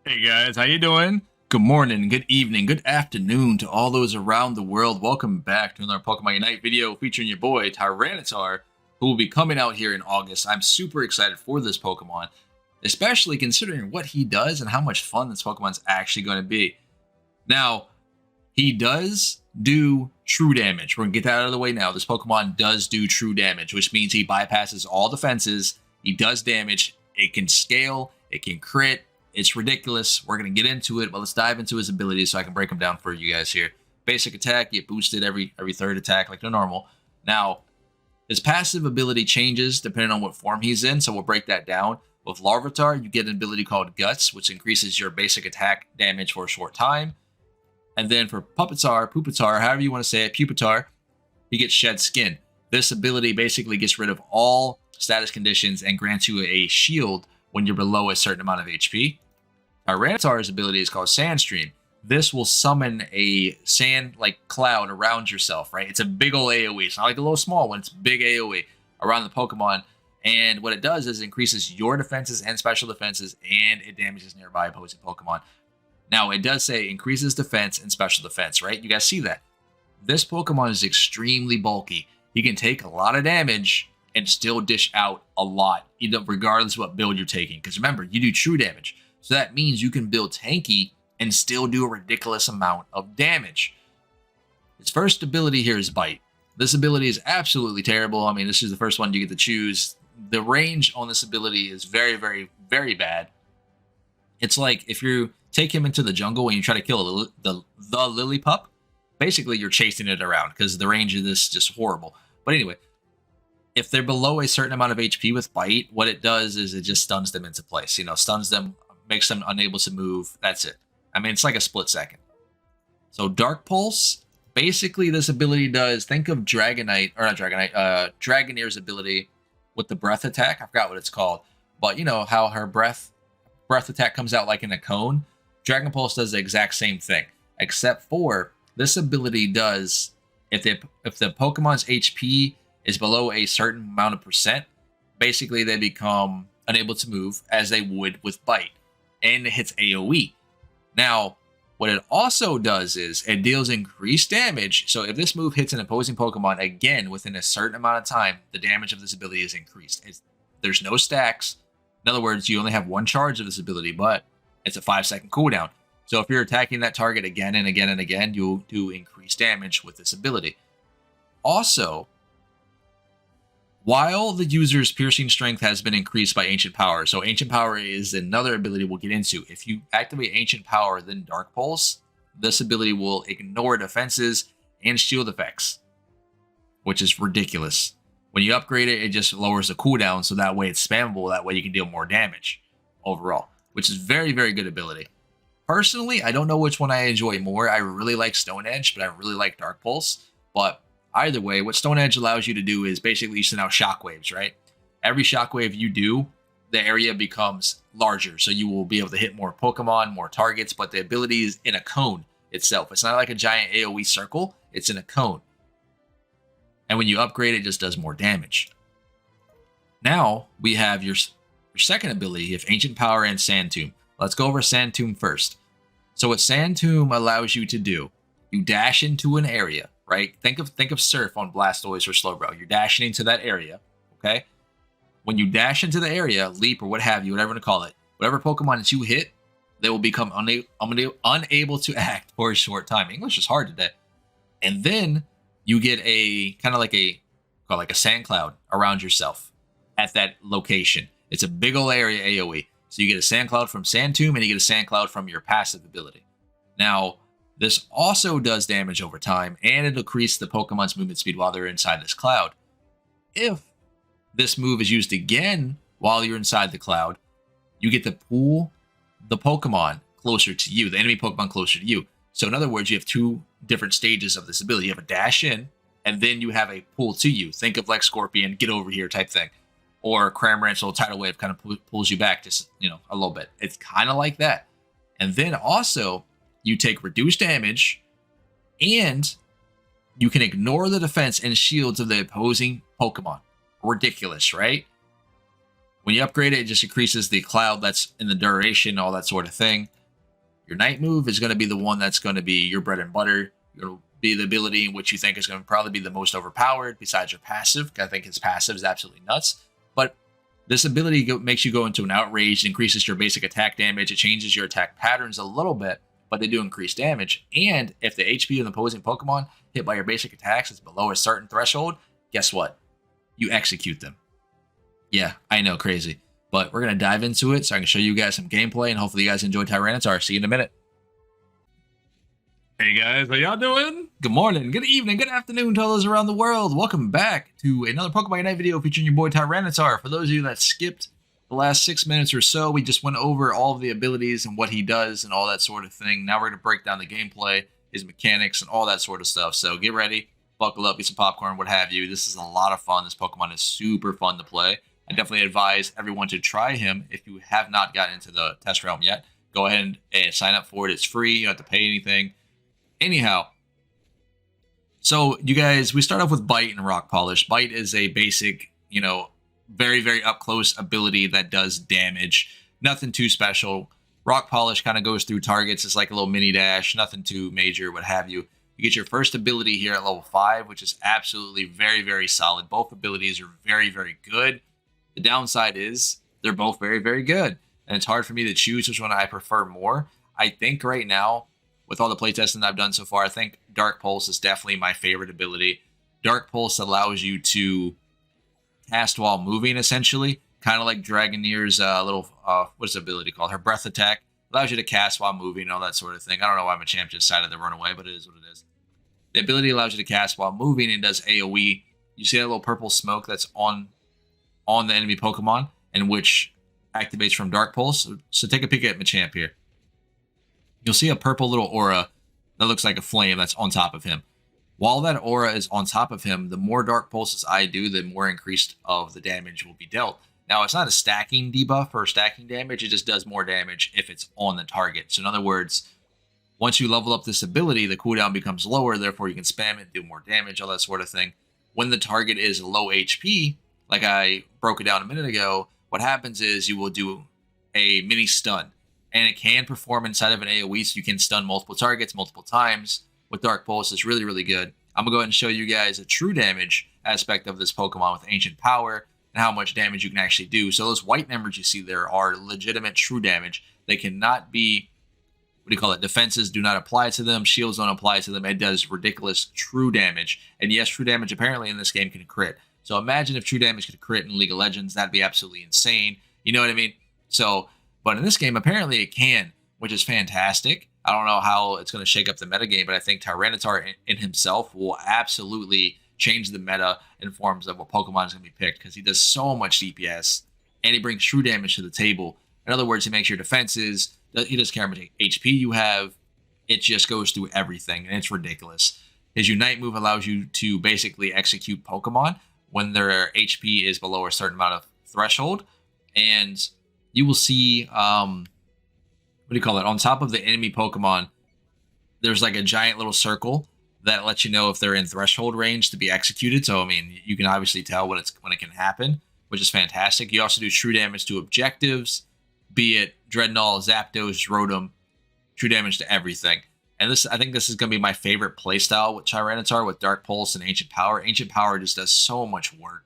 Hey guys, how you doing? Good morning, good evening, good afternoon to all those around the world. Welcome back to another Pokemon Unite video featuring your boy Tyranitar, who will be coming out here in August. I'm super excited for this Pokemon, especially considering what he does and how much fun this Pokemon's actually going to be. Now, he does do true damage. We're going to get that out of the way now. This Pokemon does do true damage, which means he bypasses all defenses. He does damage. It can scale. It can crit. It's ridiculous. We're going to get into it, but let's dive into his abilities so I can break them down for you guys here. Basic attack, get boosted every third attack like the normal. Now, his passive ability changes depending on what form he's in, so we'll break that down. With Larvitar, you get an ability called Guts, which increases your basic attack damage for a short time. And then for Pupitar, however you want to say it, Pupitar, he gets Shed Skin. This ability basically gets rid of all status conditions and grants you a shield when you're below a certain amount of HP. Tyranitar's ability is called Sandstream. This will summon a sand-like cloud around yourself, right? It's a big ol' AoE. It's not like a little small one. It's big AoE around the Pokemon. And what it does is it increases your defenses and special defenses, and it damages nearby opposing Pokemon. Now, it does say increases defense and special defense, right? You guys see that. This Pokemon is extremely bulky. He can take a lot of damage and still dish out a lot, regardless of what build you're taking. Because remember, you do true damage. So that means you can build tanky and still do a ridiculous amount of damage. His first ability here is Bite. This ability is absolutely terrible. I mean, this is the first one you get to choose. The range on this ability is very, very, very bad. It's like if you take him into the jungle and you try to kill the lily pup, basically you're chasing it around because the range of this is just horrible. But anyway, if they're below a certain amount of HP with Bite, what it does is it just stuns them into place. You know, stuns them, makes them unable to move. That's it. I mean, it's like a split second. So Dark Pulse, basically this ability does, think of Dragonite, or not Dragonite, Dragonair's ability with the breath attack. I forgot what it's called. But you know how her breath attack comes out like in a cone? Dragon Pulse does the exact same thing. Except for this ability does, if the Pokemon's HP is below a certain amount of percent, basically they become unable to move as they would with Bite. And it hits AoE. Now, what it also does is it deals increased damage. So if this move hits an opposing Pokemon again within a certain amount of time, the damage of this ability is increased. There's no stacks. In other words, you only have one charge of this ability, but it's a 5-second cooldown. So if you're attacking that target again and again and again, you'll do increased damage with this ability. Also, while the user's piercing strength has been increased by Ancient Power, so Ancient Power is another ability we'll get into. If you activate Ancient Power, then Dark Pulse, this ability will ignore defenses and shield effects, which is ridiculous. When you upgrade it, it just lowers the cooldown, so that way it's spammable. That way you can deal more damage overall, which is very, very good ability. Personally, I don't know which one I enjoy more. I really like Stone Edge, but I really like Dark Pulse. But either way, what Stone Edge allows you to do is basically you send out shockwaves, right? Every shockwave you do, the area becomes larger. So you will be able to hit more Pokemon, more targets, but the ability is in a cone itself. It's not like a giant AoE circle. It's in a cone. And when you upgrade, it just does more damage. Now, we have your second ability of Ancient Power and Sand Tomb. Let's go over Sand Tomb first. So what Sand Tomb allows you to do, you dash into an area, right? Think of Surf on Blastoise or Slowbro. You're dashing into that area, okay? When you dash into the area, leap or what have you, whatever you want to call it, whatever Pokemon that you hit, they will become unable to act for a short time. English is hard today. And then you get a kind of like a sand cloud around yourself at that location. It's a big ol' area AoE. So you get a sand cloud from Sand Tomb and you get a sand cloud from your passive ability. Now, this also does damage over time, and it'll increase the Pokemon's movement speed while they're inside this cloud. If this move is used again while you're inside the cloud, you get to pull the Pokemon closer to you, the enemy Pokemon closer to you. So in other words, you have two different stages of this ability. You have a dash in, and then you have a pull to you. Think of like Scorpion, get over here type thing. Or Cramorant's little tidal wave kind of pulls you back just, a little bit. It's kind of like that. And then also, you take reduced damage, and you can ignore the defense and shields of the opposing Pokemon. Ridiculous, right? When you upgrade it, it just increases the cloud that's in the duration, all that sort of thing. Your night move is going to be the one that's going to be your bread and butter. It'll be the ability in which you think is going to probably be the most overpowered besides your passive. I think his passive is absolutely nuts. But this ability makes you go into an outrage, increases your basic attack damage. It changes your attack patterns a little bit, but they do increase damage. And if the HP of the opposing Pokemon hit by your basic attacks is below a certain threshold, guess what? You execute them. Yeah, I know, crazy. But we're going to dive into it so I can show you guys some gameplay, and hopefully you guys enjoy Tyranitar. See you in a minute. Hey guys, how y'all doing? Good morning, good evening, good afternoon to all those around the world. Welcome back to another Pokemon Unite video featuring your boy Tyranitar. For those of you that skipped the last 6 minutes or so, we just went over all of the abilities and what he does and all that sort of thing. Now we're going to break down the gameplay, his mechanics, and all that sort of stuff. So get ready, buckle up, get some popcorn, what have you. This is a lot of fun. This Pokemon is super fun to play. I definitely advise everyone to try him if you have not gotten into the test realm yet. Go ahead and sign up for it. It's free. You don't have to pay anything. Anyhow, so you guys, we start off with Bite and Rock Polish. Bite is a basic, very, very up close ability that does damage. Nothing too special. Rock Polish kind of goes through targets. It's like a little mini dash. Nothing too major, what have you. You get your first ability here at level 5, which is absolutely very, very solid. Both abilities are very, very good. The downside is they're both very, very good. And it's hard for me to choose which one I prefer more. I think right now, with all the playtesting I've done so far, I think Dark Pulse is definitely my favorite ability. Dark Pulse allows you to cast while moving, essentially. Kind of like Dragoneer's little, what's the ability called? Her Breath Attack. Allows you to cast while moving and all that sort of thing. I don't know why Machamp just decided to run away, but it is what it is. The ability allows you to cast while moving and does AoE. You see that little purple smoke that's on the enemy Pokemon, and which activates from Dark Pulse. So take a peek at Machamp here. You'll see a purple little aura that looks like a flame that's on top of him. While that aura is on top of him, the more Dark Pulses I do, the more increased of the damage will be dealt. Now, it's not a stacking debuff or stacking damage. It just does more damage if it's on the target. So in other words, once you level up this ability, the cooldown becomes lower. Therefore, you can spam it, do more damage, all that sort of thing. When the target is low HP, like I broke it down a minute ago, what happens is you will do a mini stun. And it can perform inside of an AoE, so you can stun multiple targets multiple times with Dark Pulse. It's really, really good. I'm going to go ahead and show you guys a true damage aspect of this Pokemon with Ancient Power and how much damage you can actually do. So those white numbers you see there are legitimate true damage. They cannot be, defenses do not apply to them. Shields don't apply to them. It does ridiculous true damage. And yes, true damage apparently in this game can crit. So imagine if true damage could crit in League of Legends. That'd be absolutely insane. You know what I mean? So, but in this game, apparently it can, which is fantastic. I don't know how it's going to shake up the metagame, but I think Tyranitar in himself will absolutely change the meta in forms of what Pokemon is going to be picked, because he does so much DPS, and he brings true damage to the table. In other words, he makes your defenses, he doesn't care how much HP you have, it just goes through everything, and it's ridiculous. His Unite move allows you to basically execute Pokemon when their HP is below a certain amount of threshold, and you will see, on top of the enemy Pokemon, there's like a giant little circle that lets you know if they're in threshold range to be executed. So, I mean, you can obviously tell when it can happen, which is fantastic. You also do true damage to objectives, be it Dreadnought, Zapdos, Rotom, true damage to everything. And I think this is going to be my favorite playstyle with Tyranitar, with Dark Pulse and Ancient Power. Ancient Power just does so much work.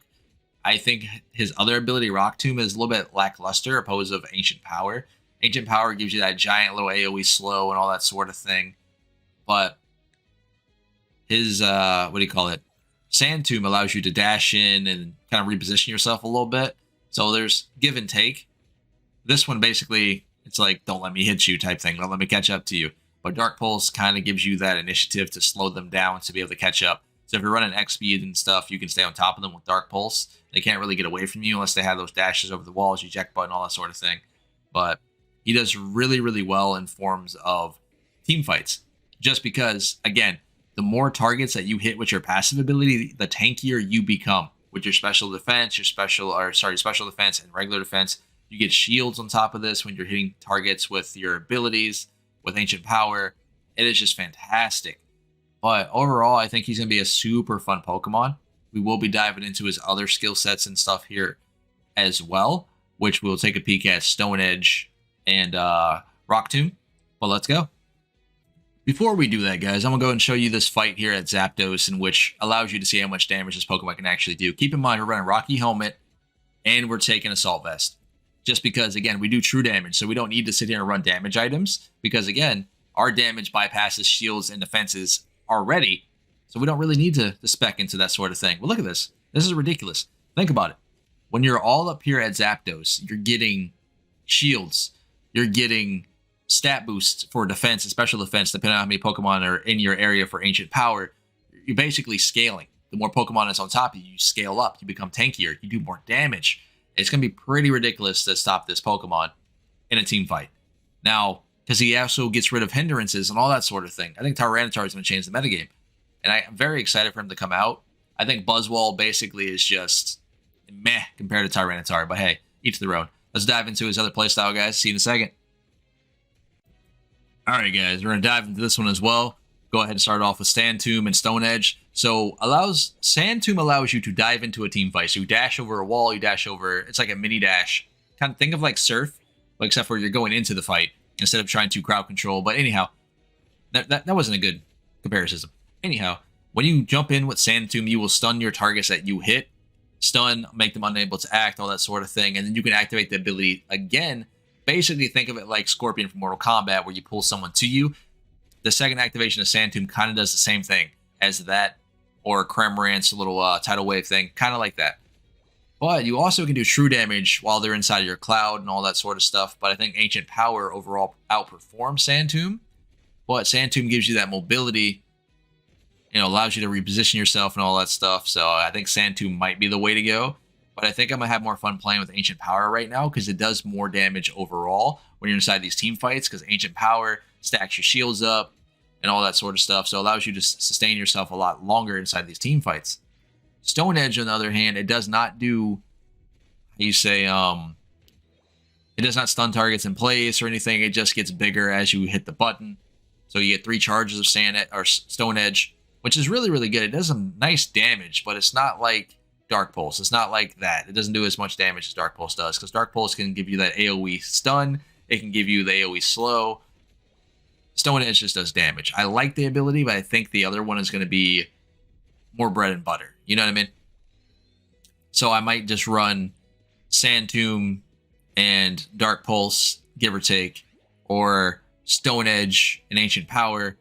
I think his other ability, Rock Tomb, is a little bit lackluster opposed to Ancient Power. Ancient Power gives you that giant little AoE slow and all that sort of thing. But his, Sand Tomb allows you to dash in and kind of reposition yourself a little bit. So there's give and take. This one, basically, it's like, don't let me hit you type thing. Don't let me catch up to you. But Dark Pulse kind of gives you that initiative to slow them down to be able to catch up. So if you're running X speed and stuff, you can stay on top of them with Dark Pulse. They can't really get away from you unless they have those dashes over the walls, eject button, all that sort of thing. But he does really, really well in forms of team fights. Just because, again, the more targets that you hit with your passive ability, the tankier you become. With your special defense, special defense and regular defense, you get shields on top of this when you're hitting targets with your abilities, with Ancient Power. It is just fantastic. But overall, I think he's going to be a super fun Pokemon. We will be diving into his other skill sets and stuff here as well. which we'll take a peek at Stone Edge and Rock Tomb. Well, let's go. Before we do that, guys, I'm going to go and show you this fight here at Zapdos, in which allows you to see how much damage this Pokemon can actually do. Keep in mind, we're running Rocky Helmet, and we're taking Assault Vest. Just because, again, we do true damage, so we don't need to sit here and run damage items. Because, again, our damage bypasses shields and defenses already, so we don't really need to spec into that sort of thing. But look at this. This is ridiculous. Think about it. When you're all up here at Zapdos, you're getting shields. You're getting stat boosts for defense and special defense, depending on how many Pokemon are in your area for Ancient Power. You're basically scaling. The more Pokemon is on top of you, you scale up. You become tankier. You do more damage. It's going to be pretty ridiculous to stop this Pokemon in a team fight. Now, because he also gets rid of hindrances and all that sort of thing, I think Tyranitar is going to change the metagame. And I'm very excited for him to come out. I think Buzzwole basically is just meh compared to Tyranitar. But hey, each their own. Let's dive into his other playstyle, guys. See you in a second. Alright, guys, we're going to dive into this one as well. Go ahead and start off with Sand Tomb and Stone Edge. So, Sand Tomb allows you to dive into a team fight. So you dash over a wall, you dash over, it's like a mini dash. Kind of think of like Surf, but except for you're going into the fight instead of trying to crowd control. But anyhow, that wasn't a good comparison. Anyhow, when you jump in with Sand Tomb, you will stun your targets that you hit. Stun, make them unable to act, all that sort of thing. And then you can activate the ability again. Basically, think of it like Scorpion from Mortal Kombat, where you pull someone to you. The second activation of Sand Tomb kind of does the same thing as that, or Cramorant's little tidal wave thing, kind of like that. But you also can do true damage while they're inside of your cloud and all that sort of stuff. But I think Ancient Power overall outperforms Sand Tomb. But Sand Tomb gives you that mobility, allows you to reposition yourself and all that stuff. So I think Sand Tomb might be the way to go. But I think I'm going to have more fun playing with Ancient Power right now because it does more damage overall when you're inside these team fights, because Ancient Power stacks your shields up and all that sort of stuff. So it allows you to sustain yourself a lot longer inside these team fights. Stone Edge, on the other hand, it does not do, it does not stun targets in place or anything. It just gets bigger as you hit the button. So you get 3 charges of Stone Edge, which is really, really good. It does some nice damage, but it's not like Dark Pulse. It's not like that. It doesn't do as much damage as Dark Pulse does, because Dark Pulse can give you that AoE stun. It can give you the AoE slow. Stone Edge just does damage. I like the ability, but I think the other one is going to be more bread and butter. You know what I mean? So I might just run Sand Tomb and Dark Pulse, give or take, or Stone Edge and Ancient Power.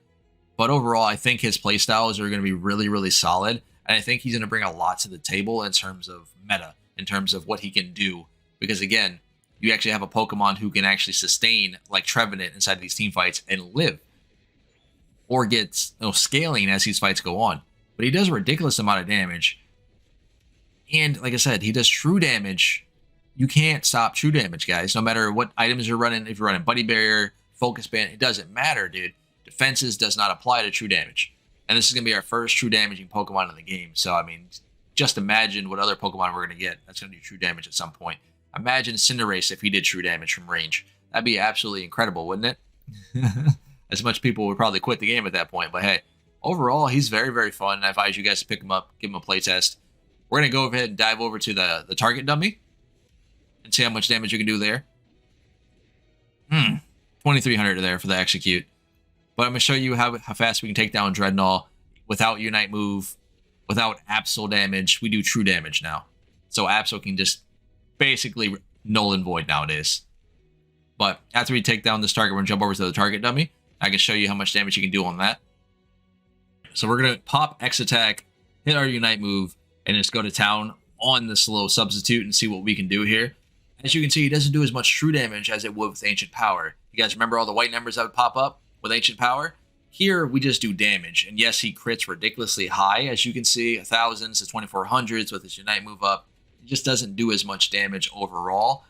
But overall, I think his playstyles are going to be really, really solid. And I think he's going to bring a lot to the table in terms of meta, in terms of what he can do. Because again, you actually have a Pokemon who can actually sustain, like Trevenant, inside these team fights and live. Or gets scaling as these fights go on. But he does a ridiculous amount of damage. And like I said, he does true damage. You can't stop true damage, guys. No matter what items you're running, if you're running Buddy Barrier, Focus Band, it doesn't matter, dude. Defenses does not apply to true damage. And this is going to be our first true damaging Pokemon in the game. So, I mean, just imagine what other Pokemon we're going to get that's going to do true damage at some point. Imagine Cinderace if he did true damage from range. That'd be absolutely incredible, wouldn't it? As much people would probably quit the game at that point. But hey, overall, he's very, very fun. I advise you guys to pick him up, give him a playtest. We're going to go ahead and dive over to the target dummy and see how much damage you can do there. 2,300 there for the execute. But I'm going to show you how fast we can take down Dreadnought without Unite Move, without Absol damage. We do true damage now. So Absol can just basically null and void nowadays. But after we take down this target, we're going to jump over to the target dummy. I can show you how much damage you can do on that. So we're going to pop X attack, hit our Unite Move, and just go to town on this little substitute and see what we can do here. As you can see, he doesn't do as much true damage as it would with Ancient Power. You guys remember all the white numbers that would pop up with Ancient Power? Here, we just do damage. And yes, he crits ridiculously high, as you can see, 1000s to 2400s with his Unite Move up. It just doesn't do as much damage overall.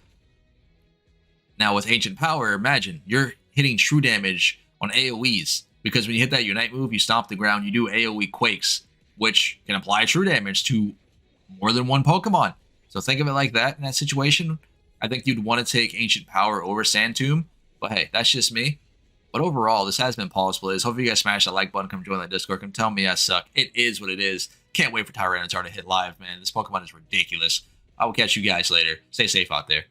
Now, with Ancient Power, imagine you're hitting true damage on AoEs. Because when you hit that Unite Move, you stomp the ground, you do AoE Quakes, which can apply true damage to more than one Pokemon. So think of it like that in that situation. I think you'd want to take Ancient Power over Sand Tomb. But hey, that's just me. But overall, this has been Pawse Plays. Hope you guys smash that like button, come join that Discord, come tell me I suck. It is what it is. Can't wait for Tyranitar to hit live, man. This Pokemon is ridiculous. I will catch you guys later. Stay safe out there.